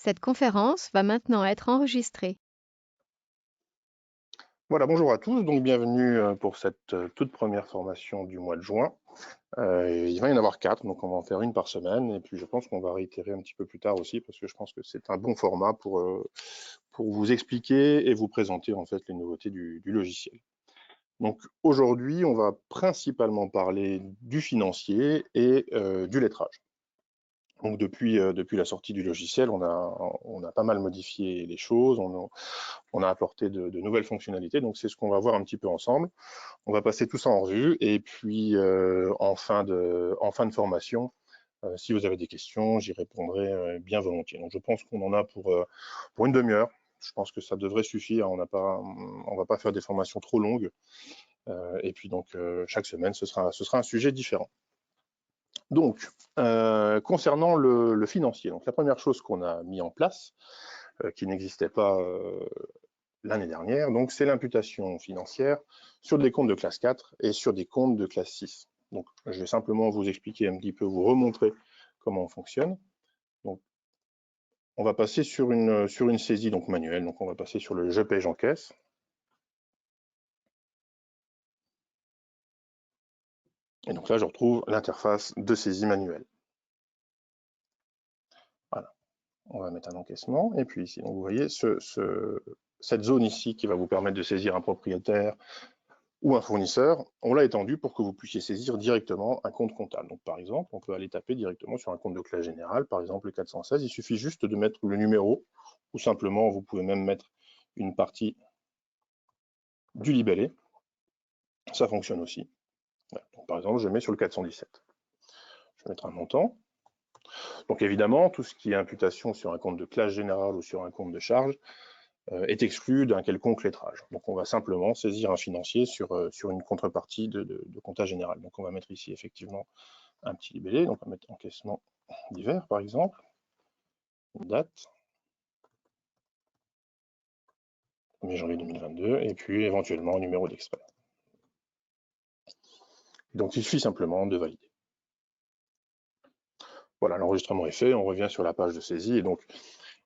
Cette conférence va maintenant être enregistrée. Voilà, bonjour à tous, donc bienvenue pour cette toute première formation du mois de juin. Il va y en avoir 4, donc on va en faire une par semaine, et puis je pense qu'on va réitérer un petit peu plus tard aussi, parce que je pense que c'est un bon format pour vous expliquer et vous présenter en fait les nouveautés du logiciel. Donc aujourd'hui, on va principalement parler du financier et du lettrage. Donc depuis la sortie du logiciel, on a pas mal modifié les choses, on a apporté de nouvelles fonctionnalités, donc c'est ce qu'on va voir un petit peu ensemble. On va passer tout ça en revue, et puis en fin de formation, si vous avez des questions, j'y répondrai bien volontiers. Donc je pense qu'on en a pour une demi-heure. Je pense que ça devrait suffire, on va pas faire des formations trop longues, et puis donc chaque semaine, ce sera un sujet différent. Donc, concernant le financier, donc la première chose qu'on a mis en place, qui n'existait pas l'année dernière, donc c'est l'imputation financière sur des comptes de classe 4 et sur des comptes de classe 6. Donc, je vais simplement vous expliquer un petit peu, vous remontrer comment on fonctionne. Donc, on va passer sur une saisie donc manuelle. Donc, on va passer sur le je paie, j'encaisse. Et donc là, je retrouve l'interface de saisie manuelle. Voilà. On va mettre un encaissement. Et puis ici, donc vous voyez cette zone ici qui va vous permettre de saisir un propriétaire ou un fournisseur, on l'a étendu pour que vous puissiez saisir directement un compte comptable. Donc par exemple, on peut aller taper directement sur un compte de classe générale, par exemple le 416, il suffit juste de mettre le numéro, ou simplement vous pouvez même mettre une partie du libellé, ça fonctionne aussi. Voilà. Donc, par exemple, je mets sur le 417. Je vais mettre un montant. Donc évidemment, tout ce qui est imputation sur un compte de classe générale ou sur un compte de charge est exclu d'un quelconque lettrage. Donc on va simplement saisir un financier sur une contrepartie de compta général. Donc on va mettre ici effectivement un petit libellé, donc on va mettre encaissement d'hiver par exemple, une date, 1er janvier 2022, et puis éventuellement un numéro d'extrait. Donc il suffit simplement de valider. Voilà, l'enregistrement est fait, on revient sur la page de saisie, et donc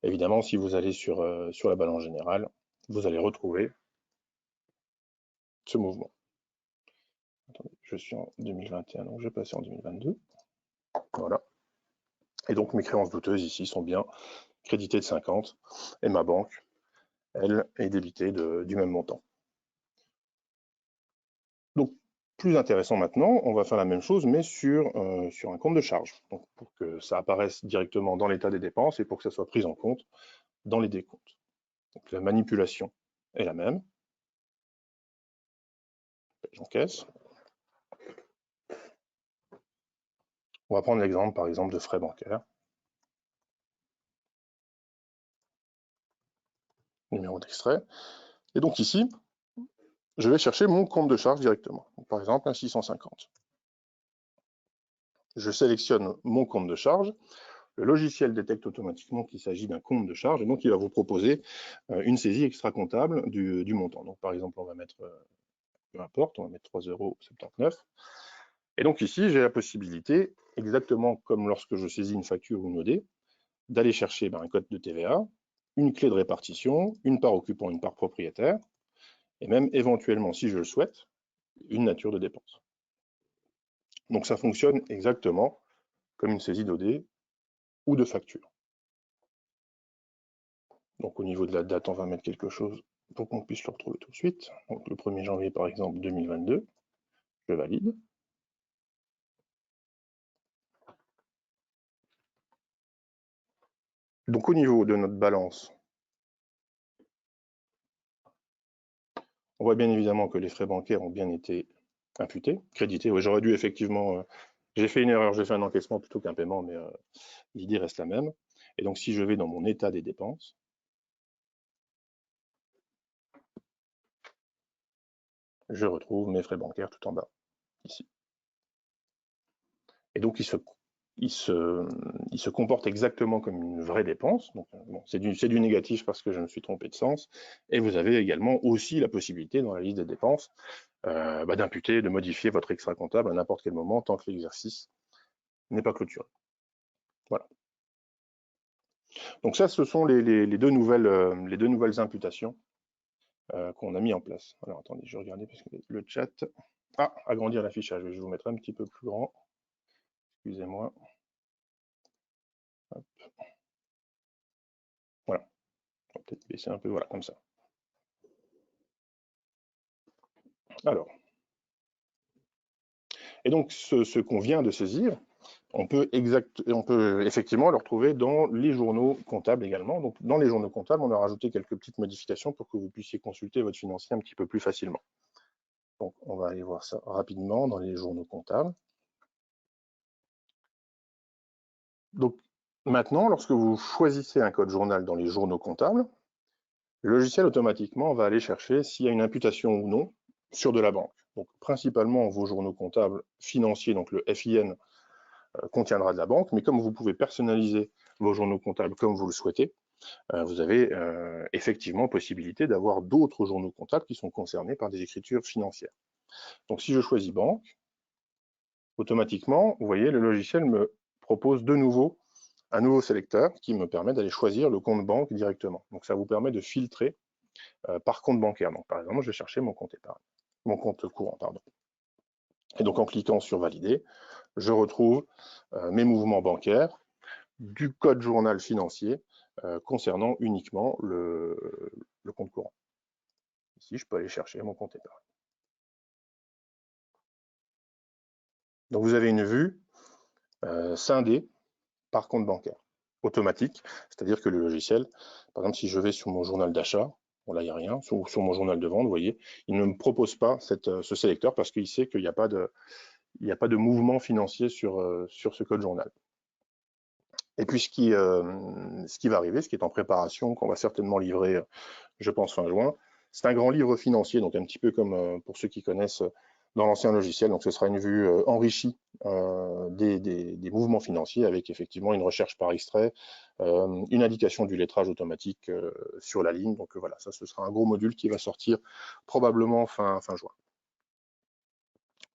évidemment si vous allez sur la balance générale, vous allez retrouver ce mouvement. Attendez, je suis en 2021, donc je vais passer en 2022. Voilà. Et donc mes créances douteuses ici sont bien créditées de 50, et ma banque, elle, est débitée du même montant. Donc, plus intéressant maintenant, on va faire la même chose, mais sur un compte de charge, donc pour que ça apparaisse directement dans l'état des dépenses et pour que ça soit pris en compte dans les décomptes. Donc, la manipulation est la même. J'encaisse. On va prendre l'exemple, par exemple, de frais bancaires. Numéro d'extrait. Et donc ici, je vais chercher mon compte de charge directement. Donc, par exemple, un 650. Je sélectionne mon compte de charge. Le logiciel détecte automatiquement qu'il s'agit d'un compte de charge, et donc il va vous proposer une saisie extra-comptable du montant. Donc par exemple, on va mettre, peu importe, on va mettre 3,79 €. Et donc ici, j'ai la possibilité, exactement comme lorsque je saisis une facture ou une OD, d'aller chercher un code de TVA, une clé de répartition, une part occupant une part propriétaire, et même éventuellement, si je le souhaite, une nature de dépense. Donc ça fonctionne exactement comme une saisie d'OD ou de facture. Donc au niveau de la date, on va mettre quelque chose pour qu'on puisse le retrouver tout de suite. Donc le 1er janvier par exemple 2022, je valide. Donc au niveau de notre balance, on voit bien évidemment que les frais bancaires ont bien été imputés, crédités. Oui, j'aurais dû effectivement, j'ai fait une erreur, j'ai fait un encaissement plutôt qu'un paiement, mais l'idée reste la même. Et donc si je vais dans mon état des dépenses, je retrouve mes frais bancaires tout en bas, ici. Et donc il se comporte exactement comme une vraie dépense. Donc, bon, c'est du négatif parce que je me suis trompé de sens. Et vous avez également aussi la possibilité dans la liste des dépenses d'imputer, de modifier votre extra comptable à n'importe quel moment tant que l'exercice n'est pas clôturé. Voilà. Donc ça, ce sont les deux nouvelles imputations qu'on a mis en place. Alors attendez, je vais regarder parce que le chat... Ah, agrandir l'affichage, je vais vous mettre un petit peu plus grand. Excusez-moi. Voilà, on va peut-être baisser un peu, voilà, comme ça. Alors, et donc ce qu'on vient de saisir, on peut effectivement le retrouver dans les journaux comptables également. Donc dans les journaux comptables, on a rajouté quelques petites modifications pour que vous puissiez consulter votre financier un petit peu plus facilement. Donc on va aller voir ça rapidement dans les journaux comptables. Donc maintenant, lorsque vous choisissez un code journal dans les journaux comptables, le logiciel automatiquement va aller chercher s'il y a une imputation ou non sur de la banque. Donc principalement vos journaux comptables financiers, donc le FIN contiendra de la banque, mais comme vous pouvez personnaliser vos journaux comptables comme vous le souhaitez, vous avez effectivement possibilité d'avoir d'autres journaux comptables qui sont concernés par des écritures financières. Donc si je choisis banque, automatiquement, vous voyez, le logiciel me propose de nouveau un nouveau sélecteur qui me permet d'aller choisir le compte banque directement. Donc ça vous permet de filtrer par compte bancaire. Donc par exemple, je vais chercher mon compte épargne, mon compte courant, pardon. Et donc en cliquant sur valider, je retrouve mes mouvements bancaires du code journal financier concernant uniquement le compte courant. Ici, je peux aller chercher mon compte épargne. Donc vous avez une vue scindée par compte bancaire, automatique, c'est-à-dire que le logiciel, par exemple, si je vais sur mon journal d'achat, bon là il n'y a rien, sur mon journal de vente, vous voyez, il ne me propose pas ce sélecteur parce qu'il sait qu'il n'y a pas de mouvement financier sur ce code journal. Et puis ce qui va arriver, ce qui est en préparation, qu'on va certainement livrer, je pense, fin juin, c'est un grand livre financier, donc un petit peu comme pour ceux qui connaissent dans l'ancien logiciel. Donc ce sera une vue enrichie des mouvements financiers avec effectivement une recherche par extrait, une indication du lettrage automatique sur la ligne. Donc voilà, ça ce sera un gros module qui va sortir probablement fin juin.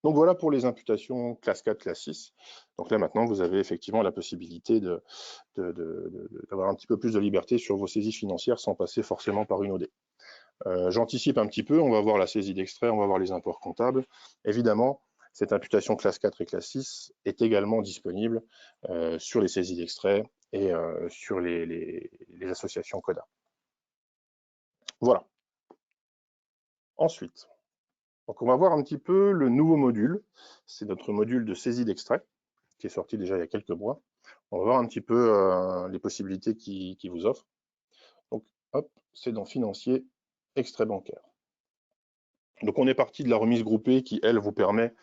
Donc voilà pour les imputations classe 4, classe 6. Donc là maintenant, vous avez effectivement la possibilité d'avoir un petit peu plus de liberté sur vos saisies financières sans passer forcément par une OD. J'anticipe un petit peu, on va voir la saisie d'extrait, on va voir les imports comptables. Évidemment, cette imputation classe 4 et classe 6 est également disponible sur les saisies d'extrait et sur les associations CODA. Voilà. Ensuite, donc on va voir un petit peu le nouveau module. C'est notre module de saisie d'extrait qui est sorti déjà il y a quelques mois. On va voir un petit peu les possibilités qu'il vous offre. Donc, hop, c'est dans Financier, extrait bancaire. Donc, on est parti de la remise groupée qui, elle, vous permet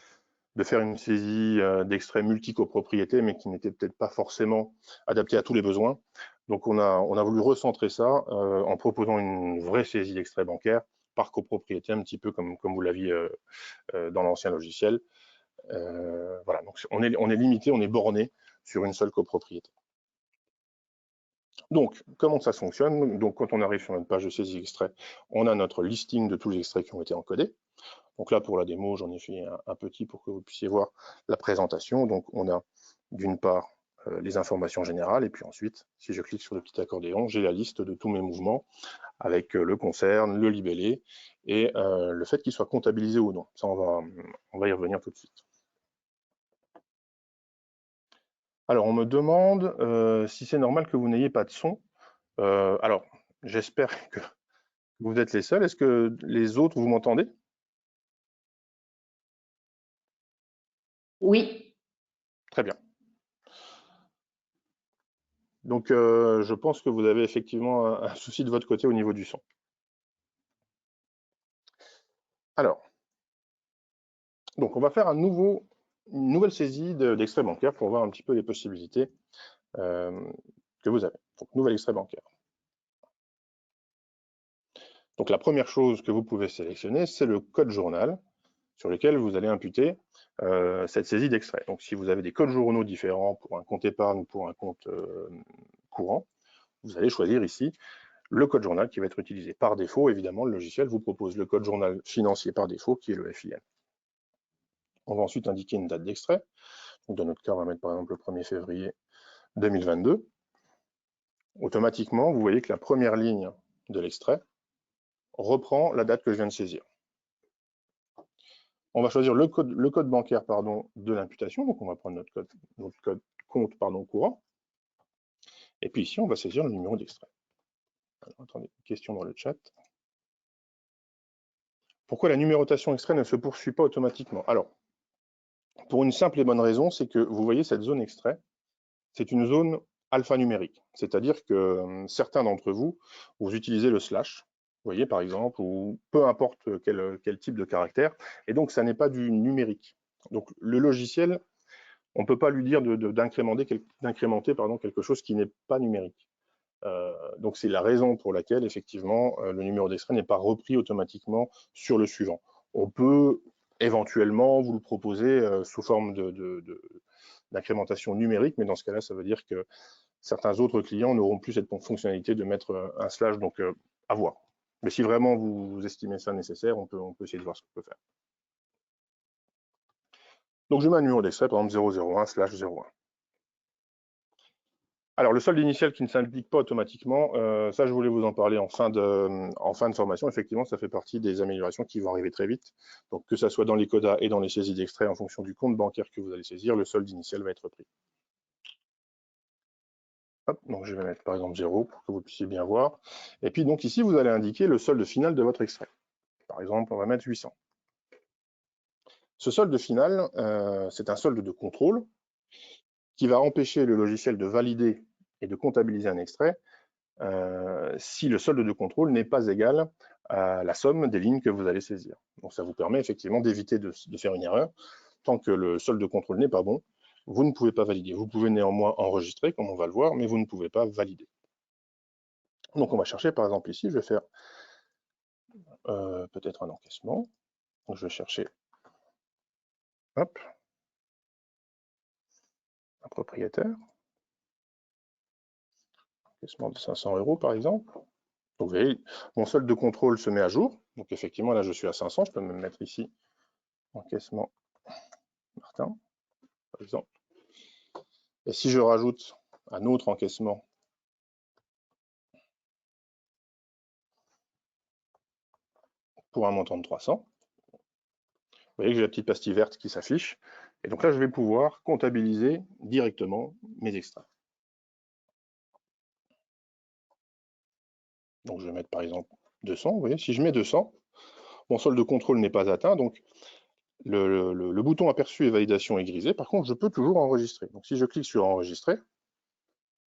de faire une saisie d'extrait multi-copropriété, mais qui n'était peut-être pas forcément adaptée à tous les besoins. Donc, on a voulu recentrer ça en proposant une vraie saisie d'extrait bancaire par copropriété, un petit peu comme vous l'aviez dans l'ancien logiciel. Voilà, donc on est limité, on est borné sur une seule copropriété. Donc, comment ça fonctionne? Donc, quand on arrive sur notre page de saisie extrait, on a notre listing de tous les extraits qui ont été encodés. Donc là, pour la démo, j'en ai fait un petit pour que vous puissiez voir la présentation. Donc, on a d'une part les informations générales, et puis ensuite, si je clique sur le petit accordéon, j'ai la liste de tous mes mouvements avec le concerne, le libellé et le fait qu'il soit comptabilisé ou non. Ça, on va y revenir tout de suite. Alors, on me demande si c'est normal que vous n'ayez pas de son. Alors, j'espère que vous êtes les seuls. Est-ce que les autres, vous m'entendez? Oui. Très bien. Donc, je pense que vous avez effectivement un souci de votre côté au niveau du son. Alors, donc on va faire une nouvelle saisie d'extrait bancaire pour voir un petit peu les possibilités que vous avez. Donc, nouvel extrait bancaire. Donc, la première chose que vous pouvez sélectionner, c'est le code journal sur lequel vous allez imputer cette saisie d'extrait. Donc, si vous avez des codes journaux différents pour un compte épargne ou pour un compte courant, vous allez choisir ici le code journal qui va être utilisé. Par défaut, évidemment, le logiciel vous propose le code journal financier par défaut, qui est le FIN. On va ensuite indiquer une date d'extrait. Donc, dans notre cas, on va mettre par exemple le 1er février 2022. automatiquement, vous voyez que la première ligne de l'extrait reprend la date que je viens de saisir. On va choisir le code bancaire de l'imputation. Donc, on va prendre notre code compte courant. Et puis ici, on va saisir le numéro d'extrait. Attendez, question dans le chat. Pourquoi la numérotation extrait ne se poursuit pas automatiquement? Alors, pour une simple et bonne raison, c'est que vous voyez cette zone extrait, c'est une zone alphanumérique. C'est-à-dire que certains d'entre vous, vous utilisez le slash, vous voyez par exemple, ou peu importe quel type de caractère, et donc ça n'est pas du numérique. Donc le logiciel, on ne peut pas lui dire d'incrémenter quelque chose qui n'est pas numérique. Donc c'est la raison pour laquelle effectivement le numéro d'extrait n'est pas repris automatiquement sur le suivant. On peut éventuellement vous le proposer sous forme d'incrémentation numérique, mais dans ce cas-là, ça veut dire que certains autres clients n'auront plus cette fonctionnalité de mettre un slash, donc à voir. Mais si vraiment vous estimez ça nécessaire, on peut essayer de voir ce qu'on peut faire. Donc je mets un numéro d'extrait, par exemple 001/01. Alors, le solde initial qui ne s'indique pas automatiquement, ça, je voulais vous en parler en fin de formation. Effectivement, ça fait partie des améliorations qui vont arriver très vite. Donc, que ça soit dans les codas et dans les saisies d'extrait, en fonction du compte bancaire que vous allez saisir, le solde initial va être pris. Hop, donc, je vais mettre par exemple 0 pour que vous puissiez bien voir. Et puis, donc ici, vous allez indiquer le solde final de votre extrait. Par exemple, on va mettre 800. Ce solde final, c'est un solde de contrôle qui va empêcher le logiciel de valider et de comptabiliser un extrait si le solde de contrôle n'est pas égal à la somme des lignes que vous allez saisir. Donc ça vous permet effectivement d'éviter de faire une erreur. Tant que le solde de contrôle n'est pas bon, vous ne pouvez pas valider. Vous pouvez néanmoins enregistrer, comme on va le voir, mais vous ne pouvez pas valider. Donc on va chercher, par exemple ici, je vais faire peut-être un encaissement. Donc je vais chercher, hop, un propriétaire. Encaissement de 500 € par exemple. Donc vous voyez, mon solde de contrôle se met à jour. Donc effectivement, là je suis à 500. Je peux même mettre ici encaissement Martin, par exemple. Et si je rajoute un autre encaissement pour un montant de 300, vous voyez que j'ai la petite pastille verte qui s'affiche. Et donc là, je vais pouvoir comptabiliser directement mes extraits. Donc je vais mettre par exemple 200. Vous voyez, si je mets 200, mon solde de contrôle n'est pas atteint. Donc le bouton aperçu et validation est grisé. Par contre, je peux toujours enregistrer. Donc si je clique sur enregistrer,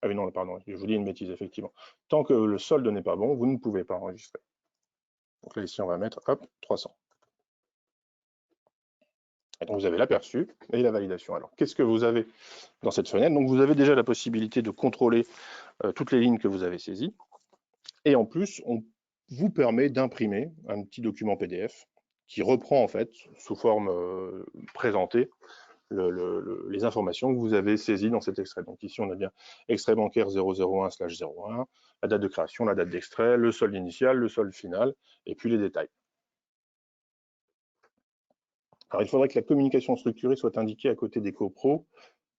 ah oui, non, pardon, je vous dis une bêtise, effectivement. Tant que le solde n'est pas bon, vous ne pouvez pas enregistrer. Donc là, ici, on va mettre, hop, 300. Et donc, vous avez l'aperçu et la validation. Alors, qu'est-ce que vous avez dans cette fenêtre? Donc, vous avez déjà la possibilité de contrôler toutes les lignes que vous avez saisies. Et en plus, on vous permet d'imprimer un petit document PDF qui reprend, en fait, sous forme présentée, les informations que vous avez saisies dans cet extrait. Donc ici, on a bien extrait bancaire 001/01, la date de création, la date d'extrait, le solde initial, le solde final, et puis les détails. Alors, il faudrait que la communication structurée soit indiquée à côté des copros.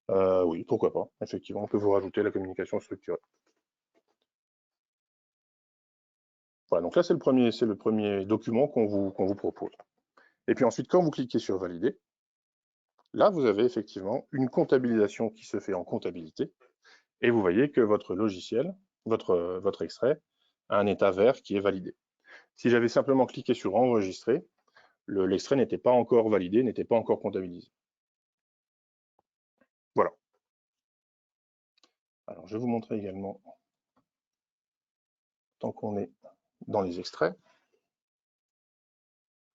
Oui, pourquoi pas. Effectivement, on peut vous rajouter la communication structurée. Voilà, donc là, c'est le premier document qu'on vous propose. Et puis ensuite, quand vous cliquez sur valider, là, vous avez effectivement une comptabilisation qui se fait en comptabilité. Et vous voyez que votre logiciel, votre extrait, a un état vert qui est validé. Si j'avais simplement cliqué sur enregistrer, l'extrait n'était pas encore validé, n'était pas encore comptabilisé. Voilà. Alors, je vais vous montrer également, tant qu'on est dans les extraits,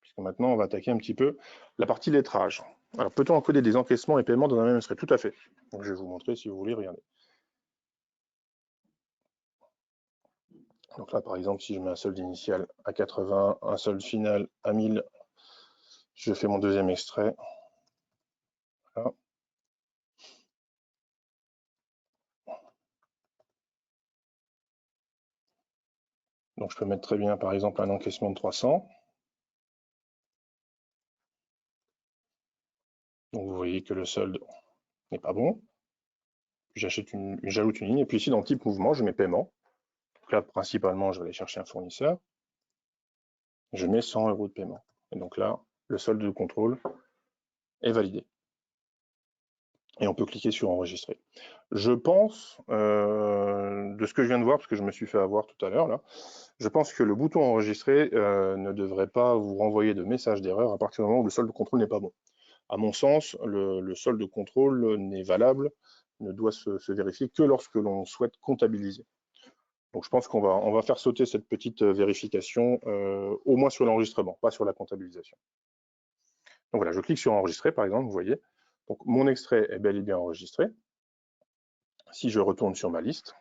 puisque maintenant, on va attaquer un petit peu la partie lettrage. Alors, peut-on encoder des encaissements et paiements dans un même extrait? Tout à fait. Donc, je vais vous montrer si vous voulez, regardez. Donc là, par exemple, si je mets un solde initial à 80, un solde final à 1000, je fais mon deuxième extrait. Voilà. Donc je peux mettre très bien, par exemple, un encaissement de 300. Donc vous voyez que le solde n'est pas bon. j'ajoute une ligne, et puis ici dans le type mouvement, je mets paiement. Donc là, principalement, je vais aller chercher un fournisseur. Je mets 100 € de paiement. Et donc là, le solde de contrôle est validé. Et on peut cliquer sur enregistrer. Je pense, de ce que je viens de voir, parce que je me suis fait avoir tout à l'heure là, je pense que le bouton enregistrer ne devrait pas vous renvoyer de message d'erreur à partir du moment où le solde de contrôle n'est pas bon. À mon sens, le solde de contrôle n'est valable, ne doit se vérifier que lorsque l'on souhaite comptabiliser. Donc je pense qu'on va faire sauter cette petite vérification, au moins sur l'enregistrement, pas sur la comptabilisation. Donc voilà, je clique sur enregistrer par exemple, vous voyez. Donc mon extrait est bel et bien enregistré. Si je retourne sur ma liste,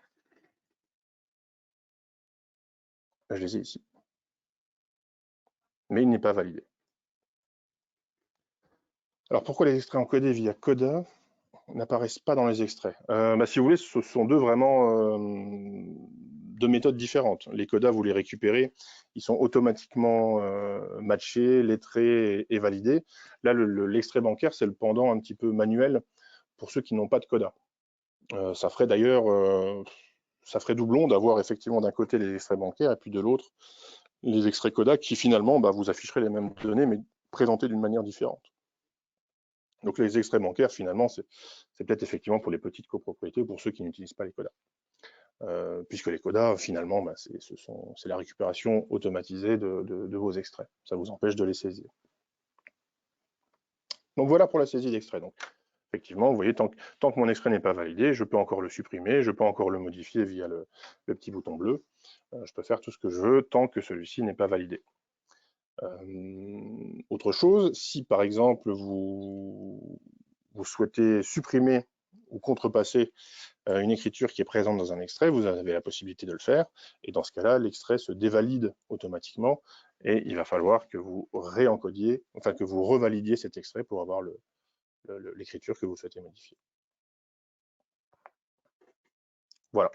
je les ai ici. Mais il n'est pas validé. Alors pourquoi les extraits encodés via Coda n'apparaissent pas dans les extraits? Si vous voulez, ce sont deux méthodes différentes. Les Coda, vous les récupérez, ils sont automatiquement matchés, lettrés et validés. Là, l'extrait bancaire, c'est le pendant un petit peu manuel pour ceux qui n'ont pas de Coda. Ça ferait d'ailleurs, ça ferait doublon d'avoir effectivement d'un côté les extraits bancaires et puis de l'autre les extraits Coda qui finalement vous afficheraient les mêmes données mais présentées d'une manière différente. Donc les extraits bancaires, finalement, c'est peut-être effectivement pour les petites copropriétés ou pour ceux qui n'utilisent pas les codas. Puisque les codas, finalement, c'est la récupération automatisée de vos extraits. Ça vous empêche de les saisir. Donc voilà pour la saisie d'extrait. Donc effectivement, vous voyez, tant que mon extrait n'est pas validé, je peux encore le supprimer, je peux encore le modifier via le petit bouton bleu. Je peux faire tout ce que je veux tant que celui-ci n'est pas validé. Autre chose, si par exemple vous souhaitez supprimer ou contrepasser une écriture qui est présente dans un extrait, vous avez la possibilité de le faire. Et dans ce cas-là, l'extrait se dévalide automatiquement et il va falloir que vous réencodiez, enfin que vous revalidiez cet extrait pour avoir l'écriture que vous souhaitez modifier. Voilà.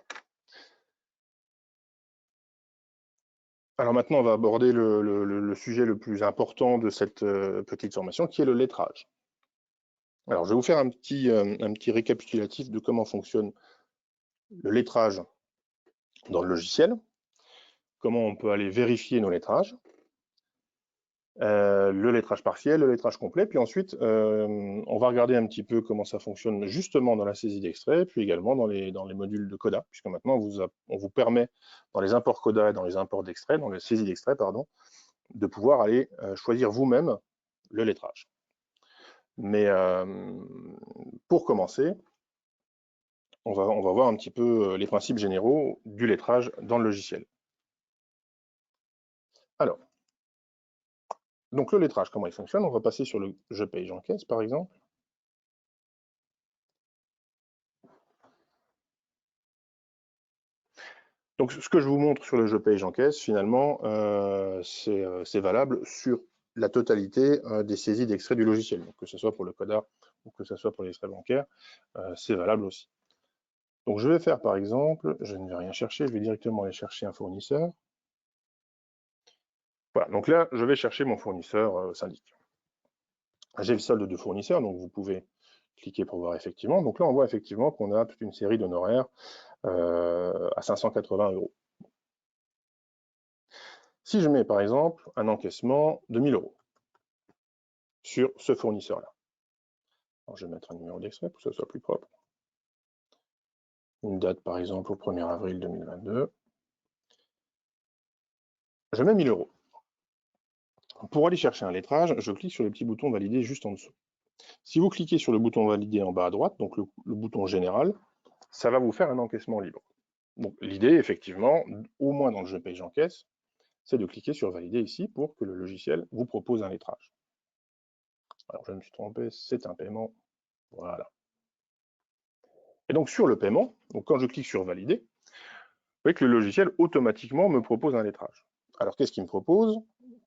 Alors maintenant, on va aborder le sujet le plus important de cette petite formation, qui est le lettrage. Alors, je vais vous faire un petit récapitulatif de comment fonctionne le lettrage dans le logiciel, comment on peut aller vérifier nos lettrages, le lettrage partiel, le lettrage complet, puis ensuite, on va regarder un petit peu comment ça fonctionne justement dans la saisie d'extrait, puis également dans les modules de Coda, puisque maintenant, on vous permet, dans les imports Coda et dans les imports d'extrait, dans les saisies d'extrait, pardon, de pouvoir aller choisir vous-même le lettrage. Mais pour commencer, on va voir un petit peu les principes généraux du lettrage dans le logiciel. Alors, donc le lettrage, comment il fonctionne? On va passer sur le Je paye, j'encaisse, par exemple. Donc ce que je vous montre sur le Je paye, j'encaisse, finalement, c'est valable sur la totalité des saisies d'extraits du logiciel. Donc, que ce soit pour le Coda ou que ce soit pour les extraits bancaires, c'est valable aussi. Donc je vais faire par exemple, je ne vais rien chercher, je vais directement aller chercher un fournisseur. Voilà, donc là, je vais chercher mon fournisseur syndic. J'ai le solde de fournisseur, donc vous pouvez cliquer pour voir effectivement. Donc là, on voit effectivement qu'on a toute une série d'honoraires à 580 €. Si je mets par exemple un encaissement de 1000 € sur ce fournisseur-là, alors je vais mettre un numéro d'extrait pour que ce soit plus propre. Une date par exemple au 1er avril 2022. Je mets 1000 €. Pour aller chercher un lettrage, je clique sur le petit bouton valider juste en dessous. Si vous cliquez sur le bouton valider en bas à droite, donc le bouton général, ça va vous faire un encaissement libre. Donc l'idée, effectivement, au moins dans le Je paye, j'encaisse, c'est de cliquer sur valider ici pour que le logiciel vous propose un lettrage. Alors je me suis trompé, c'est un paiement. Voilà. Et donc sur le paiement, donc quand je clique sur valider, vous voyez que le logiciel automatiquement me propose un lettrage. Alors qu'est-ce qu'il me propose?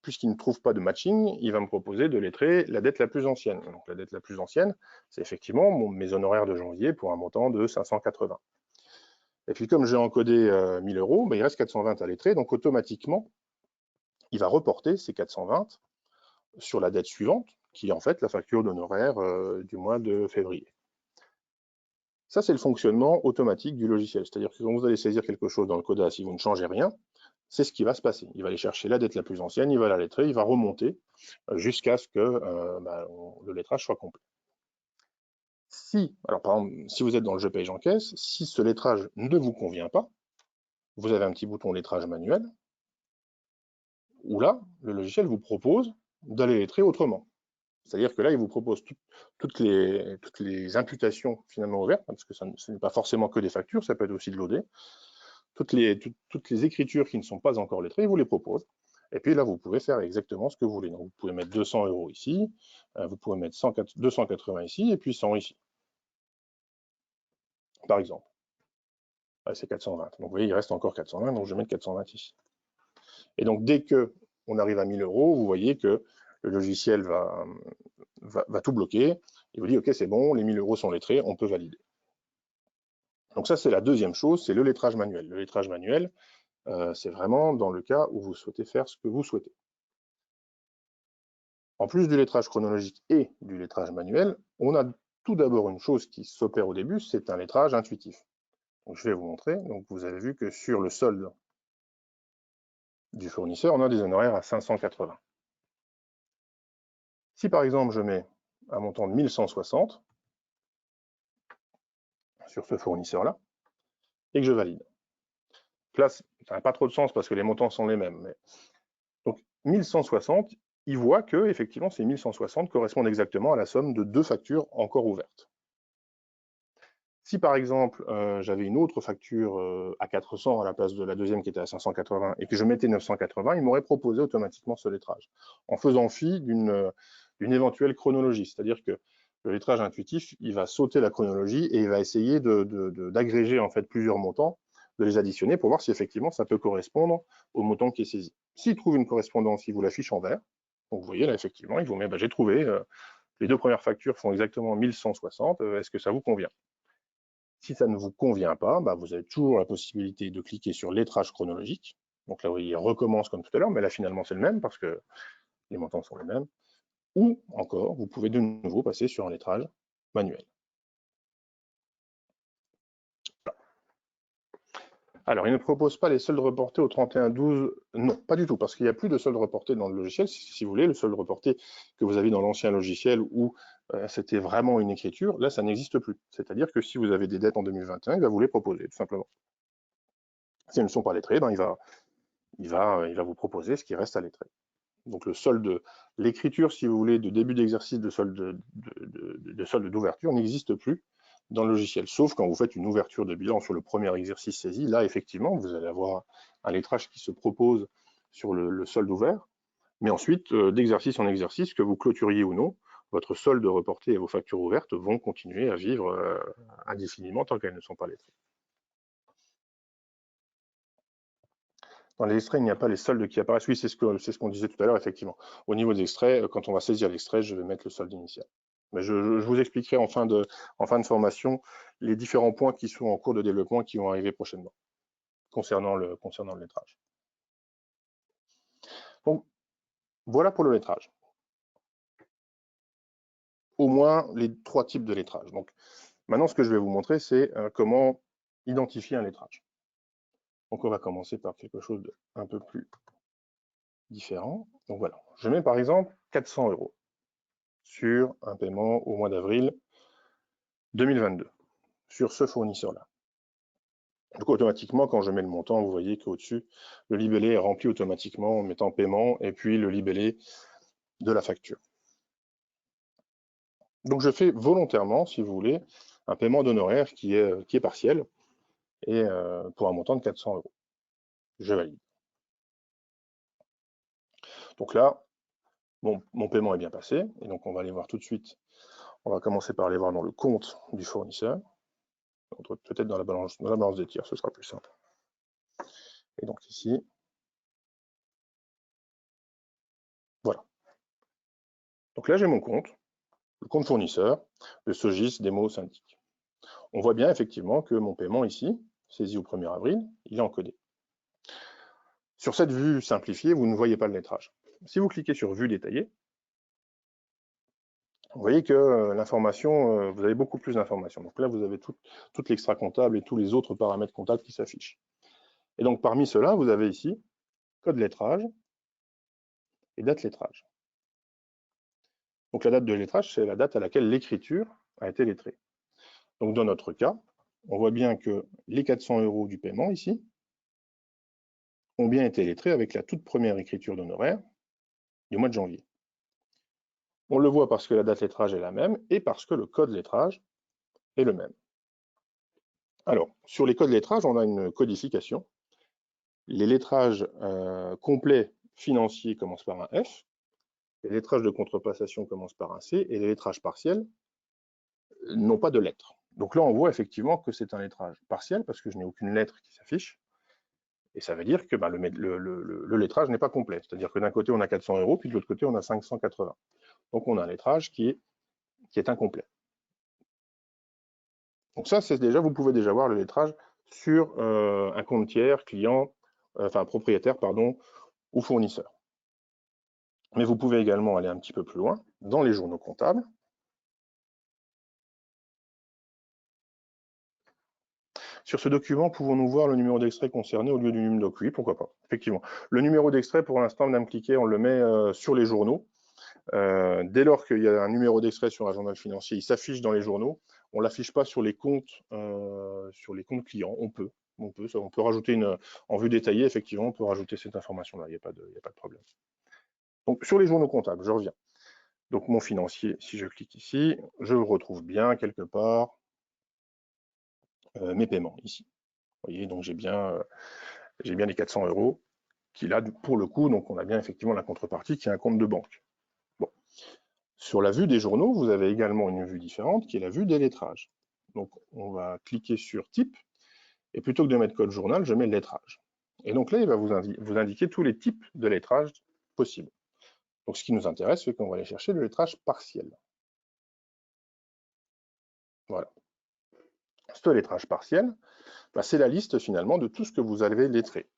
Puisqu'il ne trouve pas de matching, il va me proposer de lettrer la dette la plus ancienne. Donc la dette la plus ancienne, c'est effectivement mes honoraires de janvier pour un montant de 580. Et puis comme j'ai encodé 1000 €, il reste 420 à lettrer, donc automatiquement, il va reporter ces 420 sur la dette suivante, qui est en fait la facture d'honoraires du mois de février. Ça, c'est le fonctionnement automatique du logiciel. C'est-à-dire que quand vous allez saisir quelque chose dans le CODA, si vous ne changez rien, c'est ce qui va se passer. Il va aller chercher la dette la plus ancienne, il va la lettrer, il va remonter jusqu'à ce que le lettrage soit complet. Alors par exemple, si vous êtes dans le jeu paye-j'encaisse, si ce lettrage ne vous convient pas, vous avez un petit bouton lettrage manuel, où là, le logiciel vous propose d'aller lettrer autrement. C'est-à-dire que là, il vous propose toutes les imputations finalement ouvertes, parce que ce n'est pas forcément que des factures, ça peut être aussi de l'OD. Toutes les écritures qui ne sont pas encore lettrées, il vous les propose. Et puis là, vous pouvez faire exactement ce que vous voulez. Donc, vous pouvez mettre 200 € ici, vous pouvez mettre 280 ici, et puis 100 ici, par exemple. C'est 420. Donc, vous voyez, il reste encore 420, donc je vais mettre 420 ici. Et donc, dès qu'on arrive à 1000 €, vous voyez que le logiciel va tout bloquer. Il vous dit, OK, c'est bon, les 1000 € sont lettrés, on peut valider. Donc ça, c'est la deuxième chose, c'est le lettrage manuel. Le lettrage manuel, c'est vraiment dans le cas où vous souhaitez faire ce que vous souhaitez. En plus du lettrage chronologique et du lettrage manuel, on a tout d'abord une chose qui s'opère au début, c'est un lettrage intuitif. Donc, je vais vous montrer. Donc, vous avez vu que sur le solde du fournisseur, on a des honoraires à 580. Si par exemple, je mets un montant de 1160 sur ce fournisseur-là, et que je valide. Là, ça n'a pas trop de sens parce que les montants sont les mêmes. Donc, 1160, il voit que effectivement, ces 1160 correspondent exactement à la somme de 2 factures encore ouvertes. Si par exemple, j'avais une autre facture à 400 à la place de la deuxième qui était à 580 et que je mettais 980, il m'aurait proposé automatiquement ce lettrage, en faisant fi d'une éventuelle chronologie. C'est-à-dire que le lettrage intuitif, il va sauter la chronologie et il va essayer d'agréger en fait plusieurs montants, de les additionner pour voir si effectivement ça peut correspondre au montant qui est saisi. S'il trouve une correspondance, il vous l'affiche en vert. Donc vous voyez là, effectivement, il vous met, j'ai trouvé, les deux premières factures font exactement 1160, est-ce que ça vous convient? Si ça ne vous convient pas, vous avez toujours la possibilité de cliquer sur lettrage chronologique. Donc là, vous voyez, il recommence comme tout à l'heure, mais là, finalement, c'est le même parce que les montants sont les mêmes. Ou encore, vous pouvez de nouveau passer sur un lettrage manuel. Alors, il ne propose pas les soldes reportés au 31/12. Non, pas du tout, parce qu'il n'y a plus de soldes reportés dans le logiciel. Si vous voulez, le solde reporté que vous aviez dans l'ancien logiciel où c'était vraiment une écriture, là, ça n'existe plus. C'est-à-dire que si vous avez des dettes en 2021, il va vous les proposer, tout simplement. Si elles ne sont pas lettrées, il va vous proposer ce qui reste à lettrer. Donc le solde, l'écriture, si vous voulez, de début d'exercice de solde d'ouverture n'existe plus dans le logiciel, sauf quand vous faites une ouverture de bilan sur le premier exercice saisi. Là, effectivement, vous allez avoir un lettrage qui se propose sur le solde ouvert, mais ensuite, d'exercice en exercice, que vous clôturiez ou non, votre solde reporté et vos factures ouvertes vont continuer à vivre indéfiniment tant qu'elles ne sont pas lettrées. Dans les extraits, il n'y a pas les soldes qui apparaissent. Oui, c'est ce qu'on disait tout à l'heure, effectivement. Au niveau des extraits, quand on va saisir l'extrait, je vais mettre le solde initial. Mais je vous expliquerai en fin de formation les différents points qui sont en cours de développement et qui vont arriver prochainement concernant le lettrage. Donc, voilà pour le lettrage. Au moins les 3 types de lettrage. Donc, maintenant, ce que je vais vous montrer, c'est comment identifier un lettrage. Donc, on va commencer par quelque chose d'un peu plus différent. Donc voilà, je mets par exemple 400 € sur un paiement au mois d'avril 2022 sur ce fournisseur-là. Donc automatiquement, quand je mets le montant, vous voyez qu'au-dessus, le libellé est rempli automatiquement en mettant paiement et puis le libellé de la facture. Donc je fais volontairement, si vous voulez, un paiement d'honoraires qui est partiel et pour un montant de 400 €. Je valide. Donc là, mon paiement est bien passé et donc on va aller voir tout de suite. On va commencer par aller voir dans le compte du fournisseur. Peut-être dans la balance des tirs, ce sera plus simple. Et donc ici, voilà. Donc là, j'ai mon compte, le compte fournisseur, le SOGIS Démo Syndic. On voit bien effectivement que mon paiement ici, saisi au 1er avril, il est encodé. Sur cette vue simplifiée, vous ne voyez pas le lettrage. Si vous cliquez sur vue détaillée, vous voyez que l'information, vous avez beaucoup plus d'informations. Donc là, vous avez toute l'extra comptable et tous les autres paramètres comptables qui s'affichent. Et donc parmi ceux-là, vous avez ici code lettrage et date lettrage. Donc la date de lettrage, c'est la date à laquelle l'écriture a été lettrée. Donc dans notre cas, on voit bien que les 400 € du paiement ici ont bien été lettrés avec la toute première écriture d'honoraires du mois de janvier. On le voit parce que la date lettrage est la même et parce que le code lettrage est le même. Alors, sur les codes lettrage, on a une codification. Les lettrages complets financiers commencent par un F, les lettrages de contrepassation commencent par un C, et les lettrages partiels n'ont pas de lettres. Donc là, on voit effectivement que c'est un lettrage partiel, parce que je n'ai aucune lettre qui s'affiche, et ça veut dire que le lettrage n'est pas complet. C'est-à-dire que d'un côté, on a 400 €, puis de l'autre côté, on a 580. Donc on a un lettrage qui est incomplet. Donc ça, c'est déjà, vous pouvez déjà voir le lettrage sur un compte tiers, client, enfin propriétaire, pardon, ou fournisseur. Mais vous pouvez également aller un petit peu plus loin dans les journaux comptables. Sur ce document, pouvons-nous voir le numéro d'extrait concerné au lieu du NUMDOC? Oui, pourquoi pas, effectivement. Le numéro d'extrait, pour l'instant, Madame Cliquet, on le met sur les journaux. Dès lors qu'il y a un numéro d'extrait sur un journal financier, il s'affiche dans les journaux. On ne l'affiche pas sur les comptes clients. On peut rajouter en vue détaillée, effectivement, on peut rajouter cette information-là. Il n'y a pas de problème. Donc, sur les journaux comptables, je reviens. Donc, mon financier, si je clique ici, je retrouve bien quelque part mes paiements ici. Vous voyez, donc j'ai bien les 400 € qui là, pour le coup, donc on a bien effectivement la contrepartie qui est un compte de banque. Bon. Sur la vue des journaux, vous avez également une vue différente qui est la vue des lettrages. Donc on va cliquer sur type et plutôt que de mettre code journal, je mets lettrage. Et donc là, il va vous indiquer tous les types de lettrage possibles. Donc ce qui nous intéresse, c'est qu'on va aller chercher le lettrage partiel. Voilà. Ce lettrage partiel, c'est la liste finalement de tout ce que vous avez lettré.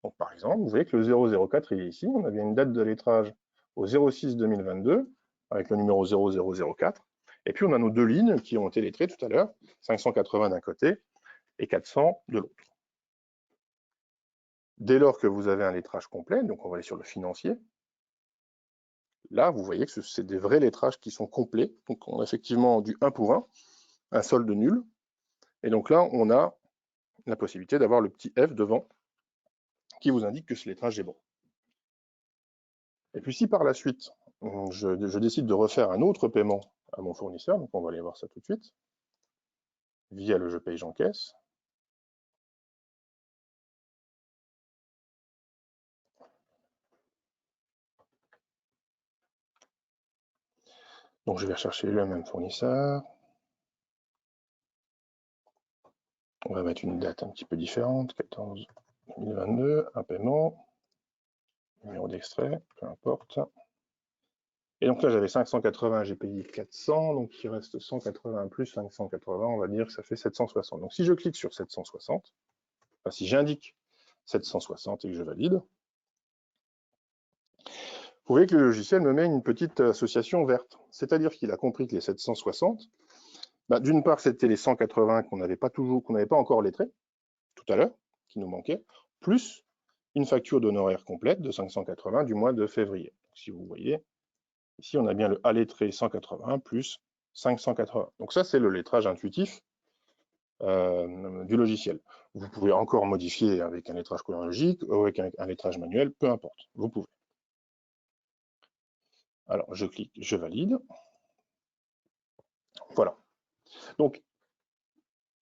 Donc par exemple, vous voyez que le 004 il est ici, on a bien une date de lettrage au 06-2022 avec le numéro 0004. Et puis on a nos deux lignes qui ont été lettrées tout à l'heure, 580 d'un côté et 400 de l'autre. Dès lors que vous avez un lettrage complet, donc on va aller sur le financier, là vous voyez que c'est des vrais lettrages qui sont complets. Donc on a effectivement du 1 pour 1 solde nul. Et donc là on a la possibilité d'avoir le petit F devant qui vous indique que ce lettrage est bon. Et puis si par la suite, je décide de refaire un autre paiement à mon fournisseur, donc on va aller voir ça tout de suite, via le je paye, j'encaisse. Donc je vais rechercher le même fournisseur. On va mettre une date un petit peu différente, 14-2022, un paiement, numéro d'extrait, peu importe. Et donc là, j'avais 580, j'ai payé 400, donc il reste 180 plus 580, on va dire que ça fait 760. Donc si je clique sur 760, enfin si j'indique 760 et que je valide, vous voyez que le logiciel me met une petite association verte. C'est-à-dire qu'il a compris que les 760, d'une part, c'était les 180 qu'on n'avait pas encore lettrés tout à l'heure, qui nous manquaient, plus une facture d'honoraires complète de 580 du mois de février. Donc, si vous voyez, ici, on a bien le A lettré 180 plus 580. Donc ça, c'est le lettrage intuitif du logiciel. Vous pouvez encore modifier avec un lettrage chronologique ou avec un lettrage manuel, peu importe, vous pouvez. Alors, je clique, je valide. Voilà. Donc,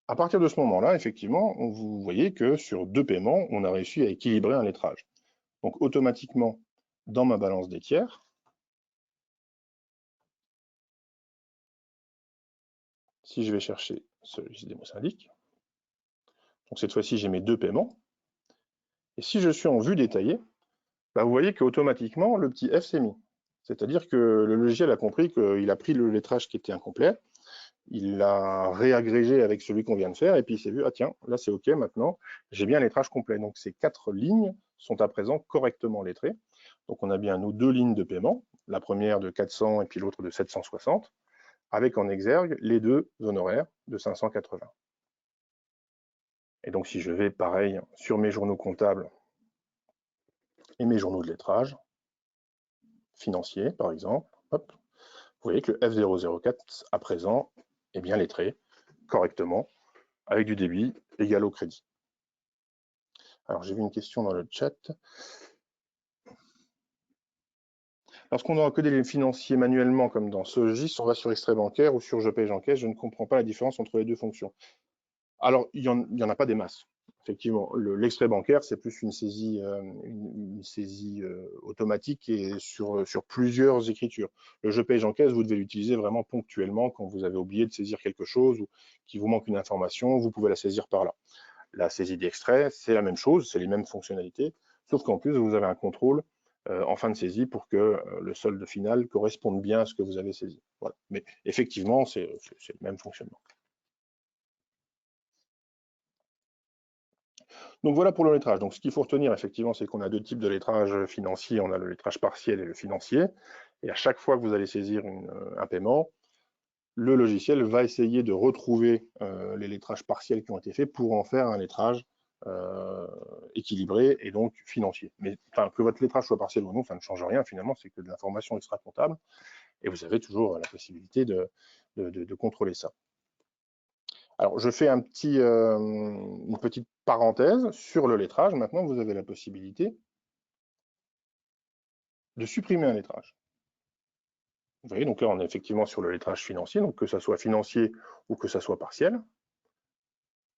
à partir de ce moment-là, effectivement, vous voyez que sur deux paiements, on a réussi à équilibrer un lettrage. Donc, automatiquement, dans ma balance des tiers, si je vais chercher ce démo syndic, donc cette fois-ci, j'ai mes deux paiements. Et si je suis en vue détaillée, vous voyez qu'automatiquement, le petit F s'est mis. C'est-à-dire que le logiciel a compris qu'il a pris le lettrage qui était incomplet, il l'a réagrégé avec celui qu'on vient de faire, et puis il s'est vu, ah tiens, là c'est OK, maintenant, j'ai bien un lettrage complet. Donc ces 4 lignes sont à présent correctement lettrées. Donc on a bien nos 2 lignes de paiement, la première de 400 et puis l'autre de 760, avec en exergue les deux honoraires de 580. Et donc si je vais pareil sur mes journaux comptables et mes journaux de lettrage, financiers par exemple, hop, vous voyez que le F004 à présent est bien lettré correctement avec du débit égal au crédit. Alors j'ai vu une question dans le chat. Lorsqu'on doit encoder les financiers manuellement comme dans SOGIS, on va sur extrait bancaire ou sur je paye j'encaisse, je ne comprends pas la différence entre les deux fonctions. Alors il n'y en a pas des masses. Effectivement, l'extrait bancaire, c'est plus une saisie, automatique et sur plusieurs écritures. Le je paye j'encaisse, vous devez l'utiliser vraiment ponctuellement quand vous avez oublié de saisir quelque chose ou qu'il vous manque une information, vous pouvez la saisir par là. La saisie d'extrait, c'est la même chose, c'est les mêmes fonctionnalités, sauf qu'en plus, vous avez un contrôle en fin de saisie pour que le solde final corresponde bien à ce que vous avez saisi. Voilà. Mais effectivement, c'est le même fonctionnement. Donc voilà pour le lettrage. Donc ce qu'il faut retenir effectivement, c'est qu'on a deux types de lettrage financier. On a le lettrage partiel et le financier. Et à chaque fois que vous allez saisir un paiement, le logiciel va essayer de retrouver les lettrages partiels qui ont été faits pour en faire un lettrage équilibré et donc financier. Mais enfin, que votre lettrage soit partiel ou non, ça ne change rien finalement, c'est que de l'information extra-comptable. Et vous avez toujours la possibilité de contrôler ça. Alors, je fais une petite parenthèse sur le lettrage. Maintenant, vous avez la possibilité de supprimer un lettrage. Vous voyez, donc là, on est effectivement sur le lettrage financier, donc que ça soit financier ou que ça soit partiel.